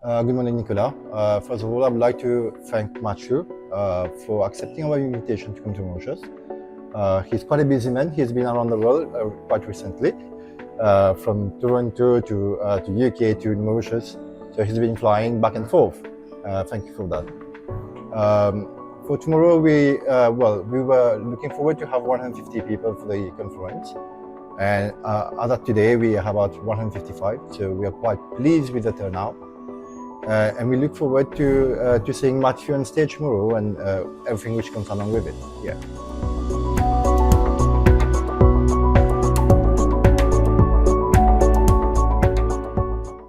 Good morning, Nicolas. First of all, I would like to thank Mathieu for accepting our invitation to come to Mauritius. He's quite a busy man. He's been around the world quite recently, from Toronto to UK to Mauritius. So he's been flying back and forth. Thank you for that. For tomorrow, we were looking forward to have 150 people for the conference. And as of today, we have about 155. So we are quite pleased with the turnout. And we look forward to seeing Mathieu on stage tomorrow and everything which comes along with it. Yeah.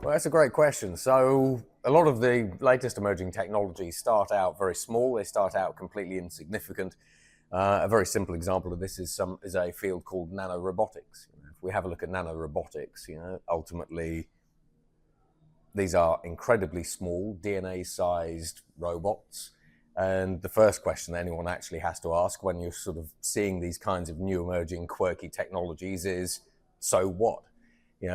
Well, that's a great question. So a lot of the latest emerging technologies start out very small. They start out completely insignificant. A very simple example of this is a field called nanorobotics. If we have a look at nanorobotics, ultimately, these are incredibly small, DNA-sized robots. And the first question anyone actually has to ask when you're sort of seeing these kinds of new emerging quirky technologies is, so what?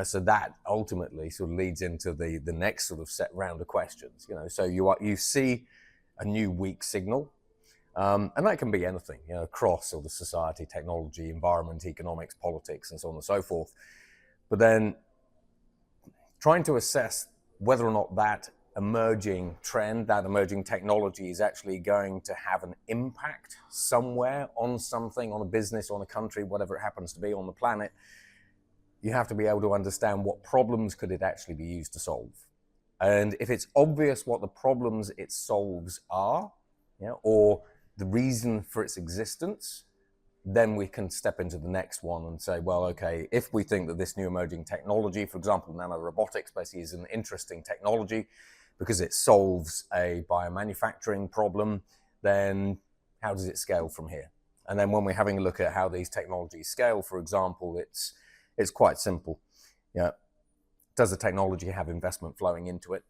So that ultimately sort of leads into the next sort of set round of questions. So you see a new weak signal, and that can be anything, across sort of society, technology, environment, economics, politics, and so on and so forth. But then trying to assess whether or not that emerging trend, that emerging technology is actually going to have an impact somewhere on something, on a business, on a country, whatever it happens to be on the planet, you have to be able to understand what problems could it actually be used to solve. And if it's obvious what the problems it solves are, or the reason for its existence, then we can step into the next one and say, well, okay, if we think that this new emerging technology, for example, nanorobotics, basically is an interesting technology because it solves a biomanufacturing problem, then how does it scale from here? And then when we're having a look at how these technologies scale, for example, it's quite simple. Does the technology have investment flowing into it?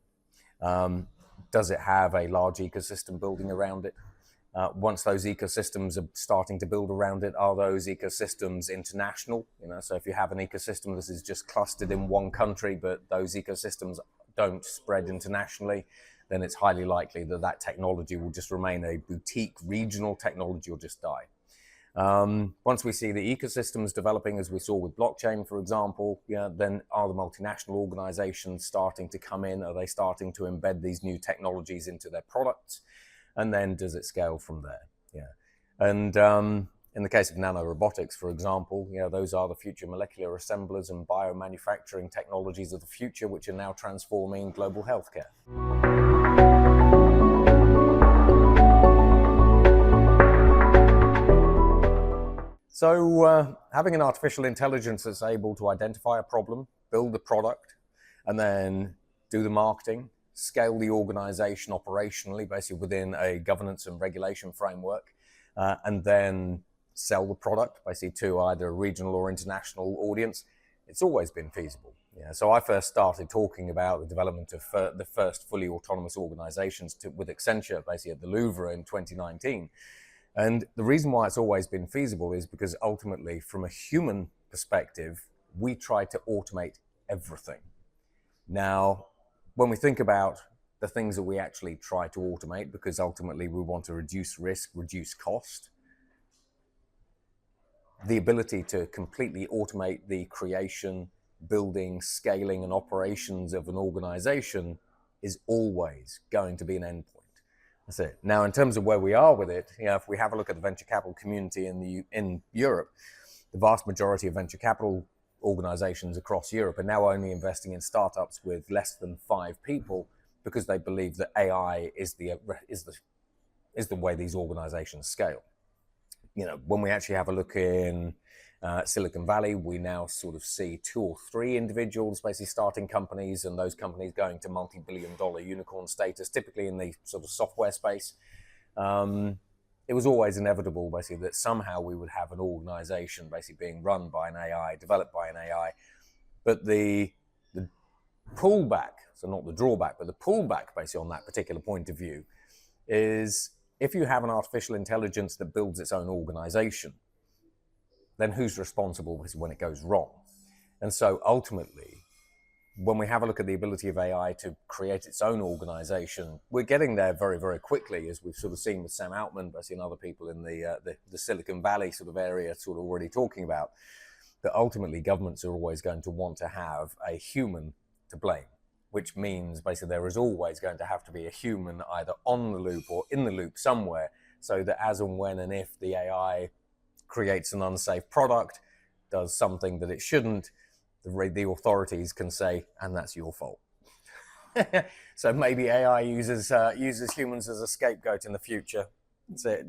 Does it have a large ecosystem building around it? Once those ecosystems are starting to build around it, are those ecosystems international? So if you have an ecosystem that is just clustered in one country, but those ecosystems don't spread internationally, then it's highly likely that that technology will just remain a boutique regional technology or just die. Once we see the ecosystems developing, as we saw with blockchain, for example, then are the multinational organizations starting to come in? Are they starting to embed these new technologies into their products? And then does it scale from there? And in the case of nanorobotics, for example, those are the future molecular assemblers and biomanufacturing technologies of the future, which are now transforming global healthcare. So having an artificial intelligence that's able to identify a problem, build a product, and then do the marketing, scale the organization operationally, basically within a governance and regulation framework, and then sell the product basically to either a regional or international audience, it's always been feasible. So I first started talking about the development of the first fully autonomous organizations with Accenture, basically at the Louvre in 2019. And the reason why it's always been feasible is because ultimately, from a human perspective, we try to automate everything. Now, when we think about the things that we actually try to automate, because ultimately we want to reduce risk, reduce cost, the ability to completely automate the creation, building, scaling, and operations of an organization is always going to be an endpoint. That's it. Now, in terms of where we are with it, if we have a look at the venture capital community in Europe, the vast majority of venture capital organizations across Europe are now only investing in startups with less than 5 people because they believe that AI is the way these organizations scale. When we actually have a look in Silicon Valley, we now sort of see 2 or 3 individuals basically starting companies, and those companies going to multi-billion-dollar unicorn status, typically in the sort of software space. It was always inevitable, basically, that somehow we would have an organization basically being run by an AI, developed by an AI. But the pullback, so not the drawback, but the pullback basically on that particular point of view is if you have an artificial intelligence that builds its own organization, then who's responsible when it goes wrong? And so ultimately, when we have a look at the ability of AI to create its own organization, we're getting there very, very quickly, as we've sort of seen with Sam Altman, but seen other people in the Silicon Valley sort of area sort of already talking about, that ultimately governments are always going to want to have a human to blame, which means basically there is always going to have to be a human either on the loop or in the loop somewhere, so that as and when and if the AI creates an unsafe product, does something that it shouldn't, the authorities can say, and that's your fault. So maybe AI uses humans as a scapegoat in the future. That's it.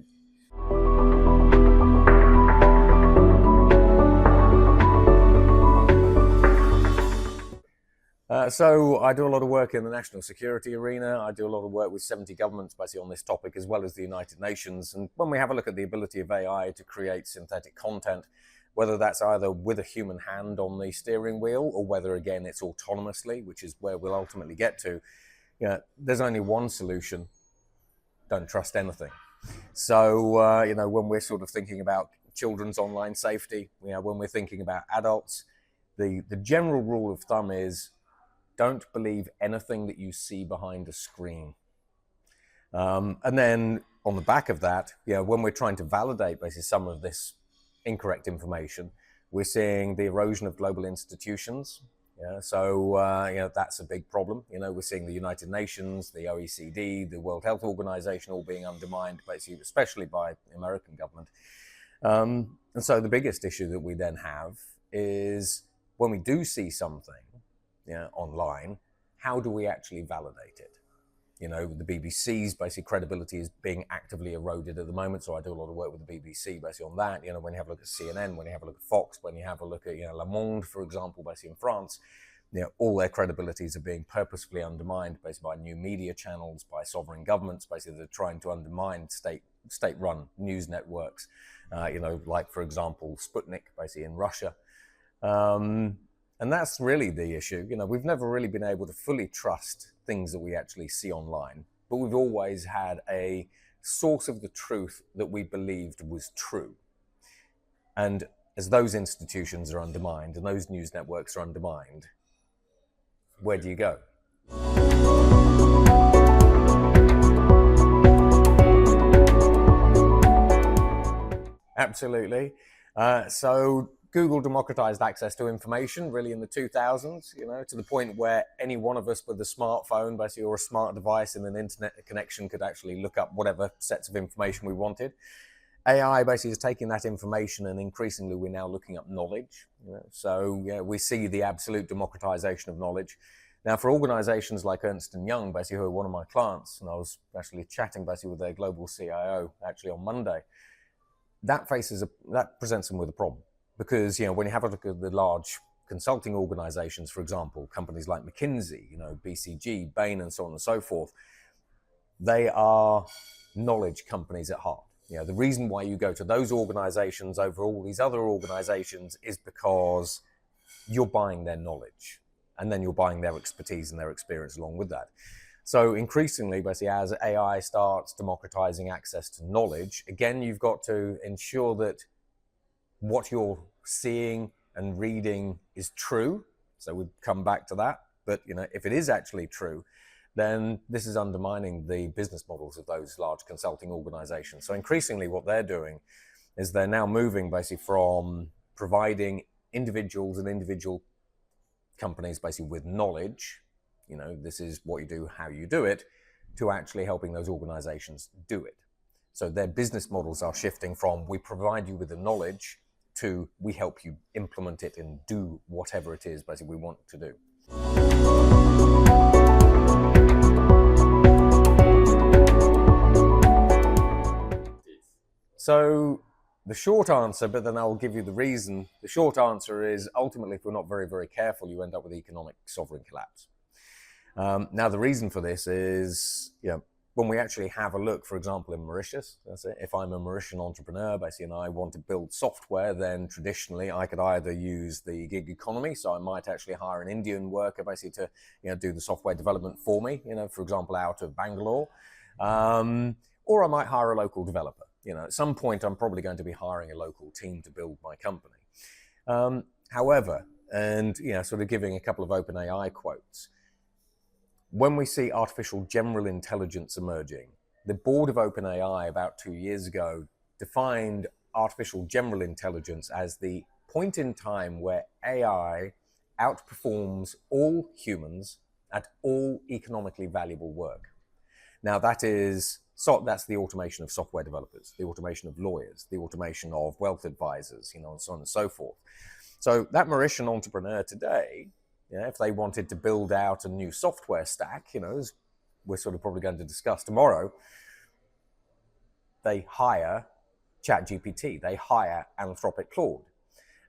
So I do a lot of work in the national security arena. I do a lot of work with 70 governments basically on this topic, as well as the United Nations. And when we have a look at the ability of AI to create synthetic content, whether that's either with a human hand on the steering wheel or whether, again, it's autonomously, which is where we'll ultimately get to, there's only one solution: don't trust anything. So, when we're sort of thinking about children's online safety, when we're thinking about adults, the general rule of thumb is don't believe anything that you see behind a screen. And then on the back of that, when we're trying to validate basically some of this incorrect information, we're seeing the erosion of global institutions. So that's a big problem. We're seeing the United Nations, the OECD, the World Health Organization all being undermined, basically, especially by the American government. And so the biggest issue that we then have is when we do see something online, how do we actually validate it? The BBC's basic credibility is being actively eroded at the moment. So I do a lot of work with the BBC basically on that. When you have a look at CNN, when you have a look at Fox, when you have a look at, Le Monde, for example, basically in France, all their credibilities are being purposefully undermined basically by new media channels, by sovereign governments, basically they're trying to undermine state-run news networks, like, for example, Sputnik, basically in Russia. And that's really the issue. We've never really been able to fully trust things that we actually see online, but we've always had a source of the truth that we believed was true. And as those institutions are undermined and those news networks are undermined, where do you go? Absolutely. So Google democratized access to information really in the 2000s, to the point where any one of us with a smartphone, basically, or a smart device and an internet connection could actually look up whatever sets of information we wanted. AI basically is taking that information, and increasingly we're now looking up knowledge. So we see the absolute democratization of knowledge. Now, for organizations like Ernst & Young, basically, who are one of my clients, and I was actually chatting basically with their global CIO actually on Monday, that presents them with a problem. Because, when you have a look at the large consulting organizations, for example, companies like McKinsey, BCG, Bain, and so on and so forth, they are knowledge companies at heart. The reason why you go to those organizations over all these other organizations is because you're buying their knowledge, and then you're buying their expertise and their experience along with that. So increasingly, basically, as AI starts democratizing access to knowledge, again, you've got to ensure that what you're seeing and reading is true. So we'd come back to that. But, if it is actually true, then this is undermining the business models of those large consulting organizations. So increasingly what they're doing is they're now moving basically from providing individuals and individual companies basically with knowledge, this is what you do, how you do it, to actually helping those organizations do it. So their business models are shifting from we provide you with the knowledge to we help you implement it and do whatever it is basically we want to do. So the short answer, but then I'll give you the reason. The short answer is ultimately, if we're not very, very careful, you end up with economic sovereign collapse. Now, the reason for this is, when we actually have a look, for example, in Mauritius, that's it. If I'm a Mauritian entrepreneur, basically, and I want to build software, then traditionally I could either use the gig economy, so I might actually hire an Indian worker basically to, do the software development for me, for example, out of Bangalore, or I might hire a local developer. At some point, I'm probably going to be hiring a local team to build my company. However, And, sort of giving a couple of OpenAI quotes. When we see artificial general intelligence emerging, the board of OpenAI about 2 years ago defined artificial general intelligence as the point in time where AI outperforms all humans at all economically valuable work. Now that's the automation of software developers, the automation of lawyers, the automation of wealth advisors, and so on and so forth. So that Mauritian entrepreneur today, if they wanted to build out a new software stack, as we're sort of probably going to discuss tomorrow, they hire ChatGPT, they hire Anthropic Claude.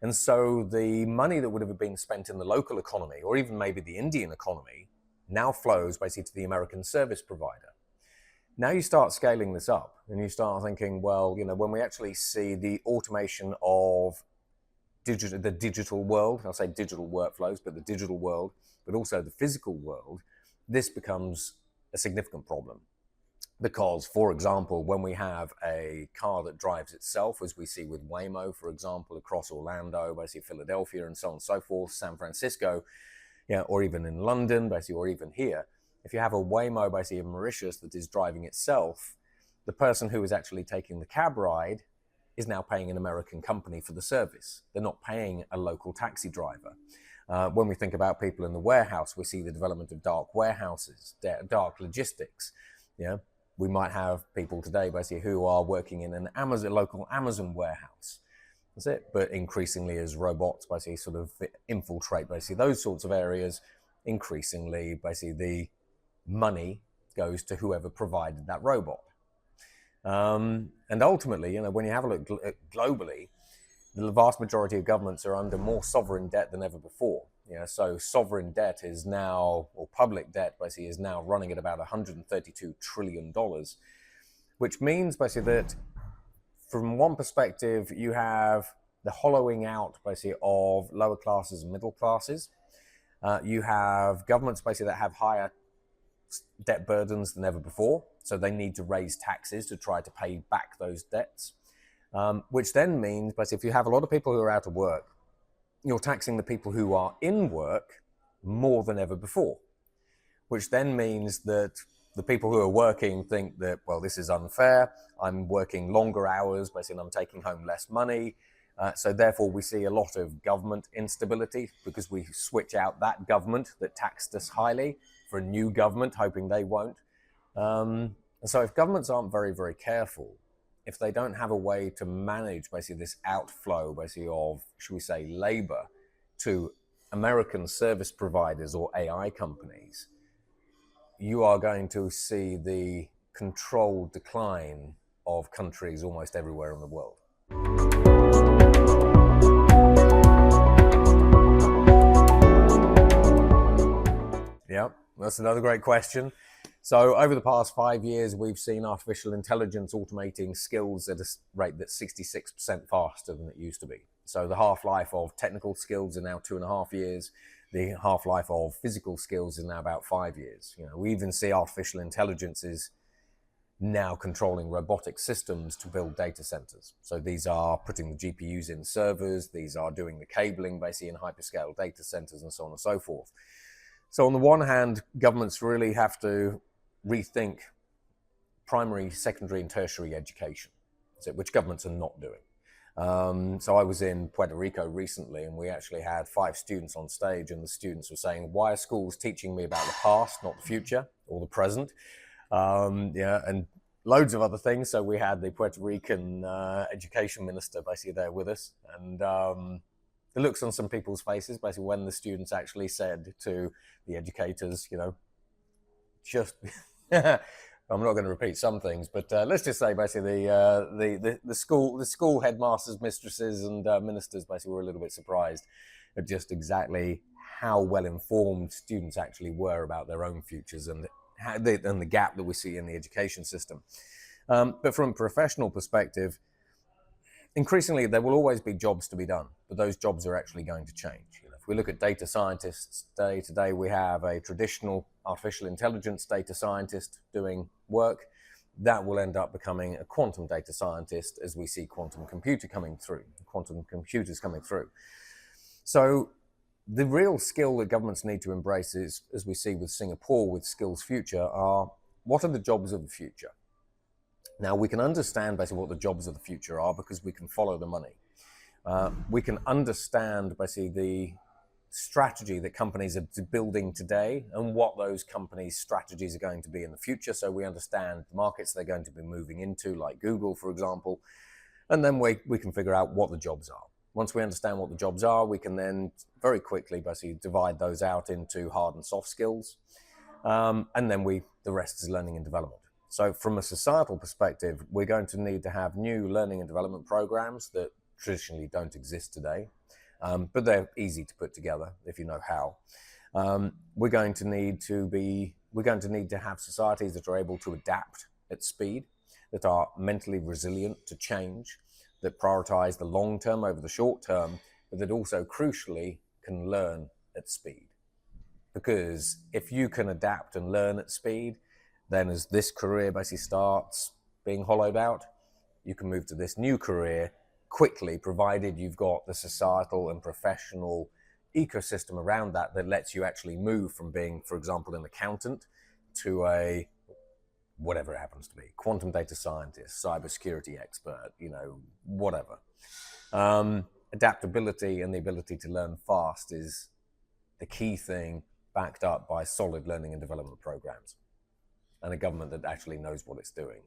And so the money that would have been spent in the local economy, or even maybe the Indian economy, now flows basically to the American service provider. Now you start scaling this up and you start thinking, well, when we actually see the automation of the digital world, I'll say digital workflows, but the digital world, but also the physical world, this becomes a significant problem. Because, for example, when we have a car that drives itself, as we see with Waymo, for example, across Orlando, basically Philadelphia, and so on and so forth, San Francisco, or even in London, basically, or even here, if you have a Waymo, basically in Mauritius, that is driving itself, the person who is actually taking the cab ride is now paying an American company for the service. They're not paying a local taxi driver. When we think about people in the warehouse, we see the development of dark warehouses, dark logistics. We might have people today basically who are working in an local Amazon warehouse. That's it. But increasingly, as robots basically sort of infiltrate basically those sorts of areas, increasingly basically the money goes to whoever provided that robot. And ultimately, when you have a look globally, the vast majority of governments are under more sovereign debt than ever before. So sovereign debt is now, or public debt basically, is now running at about $132 trillion, which means basically that from one perspective, you have the hollowing out basically of lower classes and middle classes. You have governments basically that have higher debt burdens than ever before. So they need to raise taxes to try to pay back those debts, which then means, basically, if you have a lot of people who are out of work, you're taxing the people who are in work more than ever before, which then means that the people who are working think that, well, this is unfair. I'm working longer hours, basically, and I'm taking home less money. So therefore, we see a lot of government instability because we switch out that government that taxed us highly for a new government, hoping they won't. And so if governments aren't very, very careful, if they don't have a way to manage basically this outflow basically of, should we say, labor to American service providers or AI companies, you are going to see the controlled decline of countries almost everywhere in the world. Yeah, that's another great question. So over the past 5 years, we've seen artificial intelligence automating skills at a rate that's 66% faster than it used to be. So the half-life of technical skills are now 2.5 years. The half-life of physical skills is now about 5 years. We even see artificial intelligence is now controlling robotic systems to build data centers. So these are putting the GPUs in servers. These are doing the cabling basically in hyperscale data centers and so on and so forth. So on the one hand, governments really have to rethink primary, secondary, and tertiary education, which governments are not doing. So I was in Puerto Rico recently, and we actually had 5 students on stage, and the students were saying, why are schools teaching me about the past, not the future or the present? And loads of other things. So we had the Puerto Rican education minister basically there with us, and the looks on some people's faces, basically, when the students actually said to the educators, just, I'm not going to repeat some things, but let's just say basically the school headmasters, mistresses, and ministers basically were a little bit surprised at just exactly how well informed students actually were about their own futures and the gap that we see in the education system. But from a professional perspective, increasingly, there will always be jobs to be done, but those jobs are actually going to change. If we look at data scientists today we have a traditional artificial intelligence data scientist doing work. That will end up becoming a quantum data scientist as we see quantum computers coming through. So The real skill that governments need to embrace is, as we see with Singapore, with Skills Future, are what are the jobs of the future? Now, we can understand basically what the jobs of the future are because we can follow the money. We can understand basically the strategy that companies are building today and what those companies' strategies are going to be in the future. So we understand the markets they're going to be moving into, like Google, for example, and then we can figure out what the jobs are. Once we understand what the jobs are, we can then very quickly basically divide those out into hard and soft skills. And then the rest is learning and development. So from a societal perspective, we're going to need to have new learning and development programs that traditionally don't exist today, but they're easy to put together if you know how. We're going to need to have societies that are able to adapt at speed, that are mentally resilient to change, that prioritize the long term over the short term, but that also crucially can learn at speed. Because if you can adapt and learn at speed, then as this career basically starts being hollowed out, you can move to this new career quickly, provided you've got the societal and professional ecosystem around that that lets you actually move from being, for example, an accountant to a whatever it happens to be, quantum data scientist, cybersecurity expert, whatever. Adaptability and the ability to learn fast is the key thing, backed up by solid learning and development programs and a government that actually knows what it's doing.